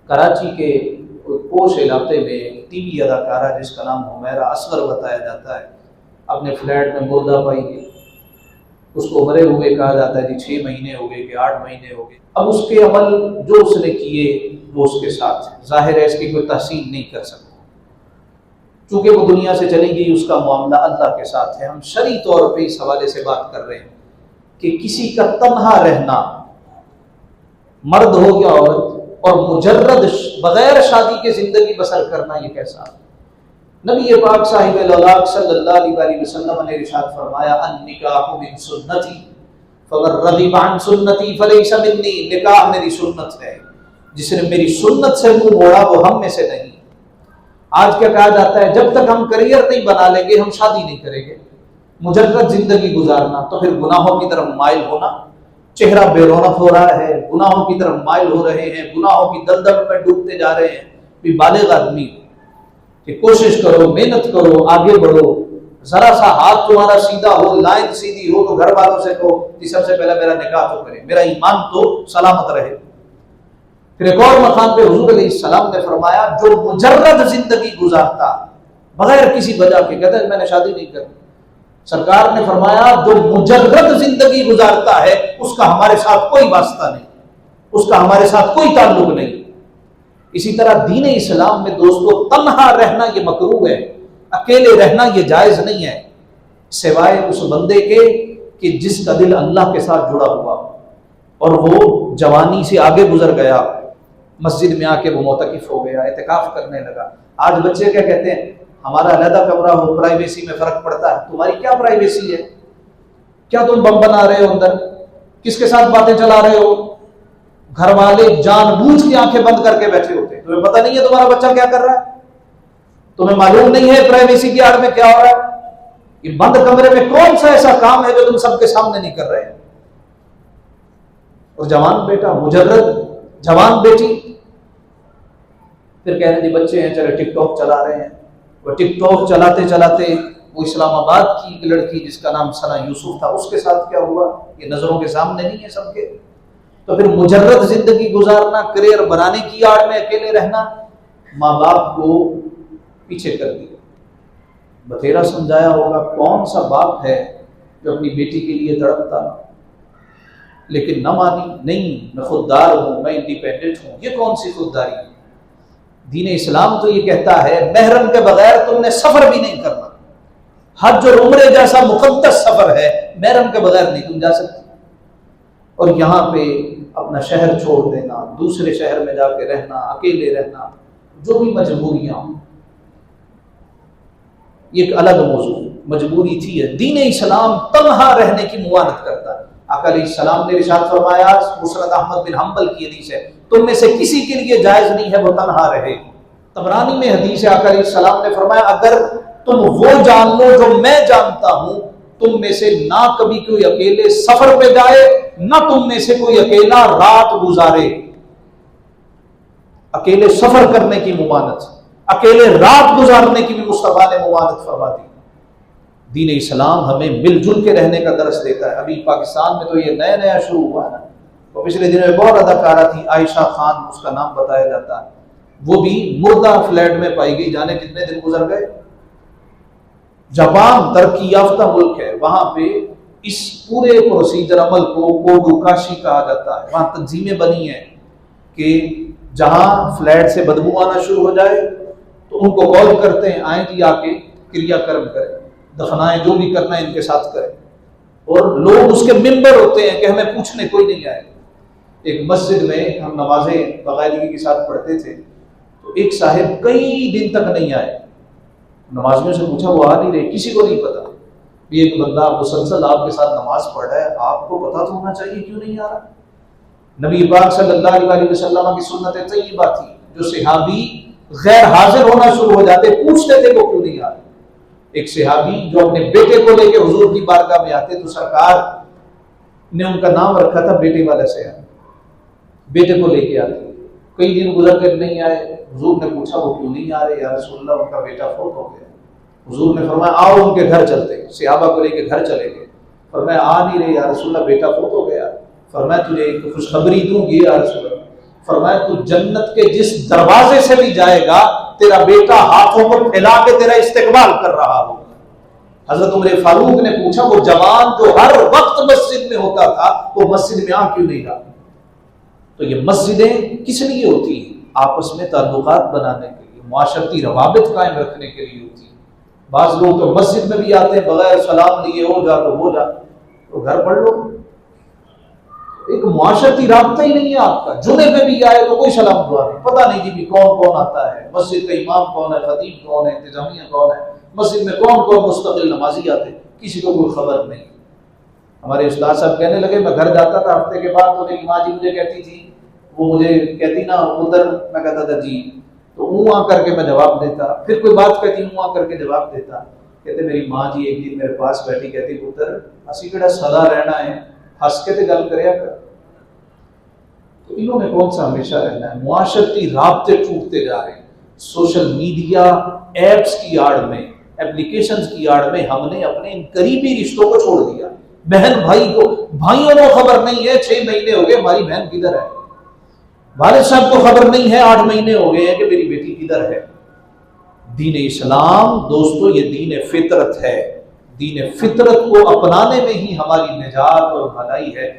کراچی کے پوش علاقے میں ٹی وی اداکارہ جس کا نام حمیرہ اصغر بتایا جاتا ہے، اپنے فلیٹ میں مردہ پائی گئی۔ اس کو مرے ہوئے کہا جاتا ہے جی 6 مہینے ہو گئے کہ 8 مہینے ہو گئے۔ اب اس کے عمل جو اس نے کیے وہ اس کے ساتھ ہے، ظاہر ہے اس کی کوئی تحسین نہیں کر سکتا، چونکہ وہ دنیا سے چلی گئی، اس کا معاملہ اللہ کے ساتھ ہے۔ ہم شرعی طور پہ اس حوالے سے بات کر رہے ہیں کہ کسی کا تنہا رہنا، مرد ہو یا عورت، اور مجرد بغیر شادی کے زندگی بسر کرنا، یہ کیسا؟ نبی پاک صاحب الاولاق صلی اللہ علیہ وسلم نے ارشاد فرمایا النکاح من سنتی فمن رغب عن سنتی فلیس منی، نکاح میری سنت ہے، جس نے میری سنت سے منہ موڑا وہ ہم میں سے نہیں۔ آج کیا کہا جاتا ہے، جب تک ہم کریئر نہیں بنا لیں گے ہم شادی نہیں کریں گے، مجرد زندگی گزارنا، تو پھر گناہوں کی طرف مائل ہونا، چہرہ بے رونق ہو رہا ہے، گناہوں کی طرف مائل ہو رہے ہیں، گناہوں کی دلدل میں ڈوبتے جا رہے ہیں۔ بھی بالغ آدمی کہ کوشش کرو، محنت کرو، آگے بڑھو، ذرا سا ہاتھ تمہارا سیدھا ہو، لائن سیدھی ہو تو گھر والوں سے کہو کہ سب سے پہلے میرا نکاح تو کرے، میرا ایمان تو سلامت رہے۔ پھر ایک اور مقام پہ حضور علیہ السلام نے فرمایا جو مجرد زندگی گزارتا بغیر کسی وجہ کے، کہتا ہے میں نے شادی نہیں کرنی، سرکار نے فرمایا جو مجرد زندگی گزارتا ہے اس کا ہمارے ساتھ کوئی واسطہ نہیں، اس کا ہمارے ساتھ کوئی تعلق نہیں۔ اسی طرح دین اسلام میں دوستو تنہا رہنا یہ مکروہ ہے، اکیلے رہنا یہ جائز نہیں ہے، سوائے اس بندے کے کہ جس کا دل اللہ کے ساتھ جڑا ہوا اور وہ جوانی سے آگے گزر گیا، مسجد میں آ کے وہ معتکف ہو گیا، اعتکاف کرنے لگا۔ آج بچے کیا کہتے ہیں، ہمارا علیحدہ کمرہ ہو، پرائیویسی میں فرق پڑتا ہے۔ تمہاری کیا پرائیویسی ہے؟ کیا تم بم بنا رہے ہو اندر؟ کس کے ساتھ باتیں چلا رہے ہو؟ گھر والے جان بوجھ کے آنکھیں بند کر کے بیٹھے ہوتے ہیں، تمہیں پتہ نہیں ہے تمہارا بچہ کیا کر رہا ہے، تمہیں معلوم نہیں ہے پرائیویسی کی آڑ میں کیا ہو رہا ہے۔ یہ بند کمرے میں کون سا ایسا کام ہے جو تم سب کے سامنے نہیں کر رہے؟ اور جوان بیٹا، مجرد جوان بیٹی، پھر کہہ رہے ہیں بچے ہیں چلے ٹک ٹاک چلا رہے ہیں، وہ ٹک ٹاک چلاتے چلاتے وہ اسلام آباد کی ایک لڑکی جس کا نام ثنا یوسف تھا، اس کے ساتھ کیا ہوا یہ نظروں کے سامنے نہیں ہے سب کے۔ تو پھر مجرد زندگی گزارنا، کریئر بنانے کی آڑ میں اکیلے رہنا، ماں باپ کو پیچھے کر دیا۔ بتھیرا سمجھایا ہوگا، کون سا باپ ہے جو اپنی بیٹی کے لیے تڑپتا نہ، لیکن نہ مانی، نہیں میں خوددار ہوں، میں انڈیپینڈنٹ ہوں۔ یہ کون سی خودداری ہے؟ دین اسلام تو یہ کہتا ہے محرم کے بغیر تم نے سفر بھی نہیں کرنا، حج اور عمرے جیسا مقدس سفر ہے، محرم کے بغیر نہیں تم جا سکتے۔ اور یہاں پہ اپنا شہر چھوڑ دینا، دوسرے شہر میں جا کے رہنا، اکیلے رہنا، جو بھی مجبوریاں ہوں، یہ ایک الگ موضوع، مجبوری تھی۔ دین اسلام تنہا رہنے کی ممانعت کرتا ہے۔ آقا علیہ السلام نے ارشاد فرمایا، مسند احمد بن حنبل کی حدیث ہے، تم میں سے کسی کے لیے جائز نہیں ہے وہ تنہا رہے۔ طبرانی میں حدیث ہے، آقا علیہ السلام نے فرمایا اگر تم وہ جان لو جو میں جانتا ہوں، تم میں سے نہ کبھی کوئی اکیلے سفر پہ جائے، نہ تم میں سے کوئی اکیلا رات گزارے۔ اکیلے سفر کرنے کی ممانعت، اکیلے رات گزارنے کی بھی مصطفیٰ نے ممانعت فرما دی۔ دین اسلام ہمیں مل جل کے رہنے کا درس دیتا ہے۔ ابھی پاکستان میں تو یہ نیا نیا شروع ہوا نا، تو پچھلے دنوں میں بہت اداکارہ تھی عائشہ خان، اس کا نام بتایا جاتا ہے، وہ بھی مردہ فلیٹ میں پائی گئی، جانے کتنے دن گزر گئے۔ جاپان ترقی یافتہ ملک ہے، وہاں پہ اس پورے پروسیجر عمل کو کوڈوکاشی کہا جاتا ہے۔ وہاں تنظیمیں بنی ہیں کہ جہاں فلیٹ سے بدبو آنا شروع ہو جائے تو ان کو کال کرتے ہیں، آئیں جی آ کے کریا کرم کریں، دفنائیں، جو بھی کرنا ہے ان کے ساتھ کریں، اور لوگ اس کے ممبر ہوتے ہیں کہ ہمیں پوچھنے کوئی نہیں آئے۔ ایک مسجد میں ہم نمازیں باقاعدگی کے ساتھ پڑھتے تھے، تو ایک صاحب کئی دن تک نہیں آئے، نمازیوں سے پوچھا وہ آ نہیں رہے، کسی کو نہیں پتا۔ بھی ایک بندہ مسلسل آپ کے ساتھ نماز پڑھ رہا ہے، آپ کو پتا تو ہونا چاہیے کیوں نہیں آ رہا۔ نبی پاک صلی اللہ علیہ وسلم کی سنت طیبہ تھی، جو صحابی غیر حاضر ہونا شروع ہو جاتے پوچھتے تھے وہ کیوں نہیں آ رہے۔ ایک صحابی جو اپنے بیٹے کو لے کے حضور کی بارگاہ میں آتے تو سرکار نے ان کا نام رکھا تھا بیٹے والا صحابی، بیٹے کو لے کے آتے، کئی دن گزر کر نہیں آئے۔ حضور نے پوچھا وہ کیوں نہیں آ رہے؟ یا رسول اللہ ان کا بیٹا فوت ہو گیا۔ حضور نے فرمایا آؤ ان کے گھر چلتے، صحابہ کو لے کے گھر چلے گئے۔ فرمایا آ نہیں رہے یا رسول اللہ، بیٹا فوت ہو گیا۔ فرمایا تجھے ایک خوشخبری دوں گی یا رسول اللہ؟ فرمایا تو جنت کے جس دروازے سے بھی جائے گا تیرا بیٹا ہاتھوں کو پھیلا کے تیرا استقبال کر رہا ہوگا۔ حضرت عمر فاروق نے پوچھا وہ جوان جو ہر وقت مسجد میں ہوتا تھا وہ مسجد میں آ کیوں نہیں رہا؟ تو یہ مسجدیں کس لیے ہوتی ہیں؟ آپس میں تعلقات بنانے کے لیے، معاشرتی روابط قائم رکھنے کے لیے ہوتی ہیں۔ بعض لوگ تو مسجد میں بھی آتے ہیں بغیر سلام لیے، ہو جا تو ہو جا، تو گھر پڑھ لو۔ ایک معاشرتی رابطہ ہی نہیں ہے آپ کا۔ جمعے پہ بھی آئے تو کوئی سلام دعا نہیں، پتہ نہیں جی بھی کون کون آتا ہے، مسجد کا امام کون ہے، خطیب کون ہے، انتظامیہ کون ہے، مسجد میں کون کون مستقل نمازی آتے، کسی کو کوئی خبر نہیں۔ ہمارے استاد صاحب کہنے لگے میں گھر جاتا تھا ہفتے کے بعد تو میری ماں جی مجھے کہتی تھی، وہ مجھے کہتی نا ادھر، میں کہتا تھا جی، تو اوں کر کے میں جواب دیتا، پھر کوئی بات کہتی اوں کر کے جواب دیتا۔ کہتے میری ماں جی ایک دن میرے پاس بیٹھی کہتی پتر اسی کہڑا سدا رہنا ہے، ہنس کے تے گل کریا کر۔ تو انہوں نے کون سا ہمیشہ رہنا ہے؟ معاشرتی رابطے ٹوٹتے جا رہے ہیں۔ سوشل میڈیا ایپس کی آڑ میں، ایپلیکیشنز کی آڑ میں ہم نے اپنے ان قریبی رشتوں کو چھوڑ دیا۔ بہن بھائی کو، بھائیوں کو خبر نہیں ہے 6 مہینے ہو گئے ہماری بہن کدھر ہے، والد صاحب کو خبر نہیں ہے 8 مہینے ہو گئے ہیں کہ میری بیٹی کدھر ہے۔ دین اسلام دوستو یہ دین فطرت ہے، دین فطرت کو اپنانے میں ہی ہماری نجات اور بھلائی ہے۔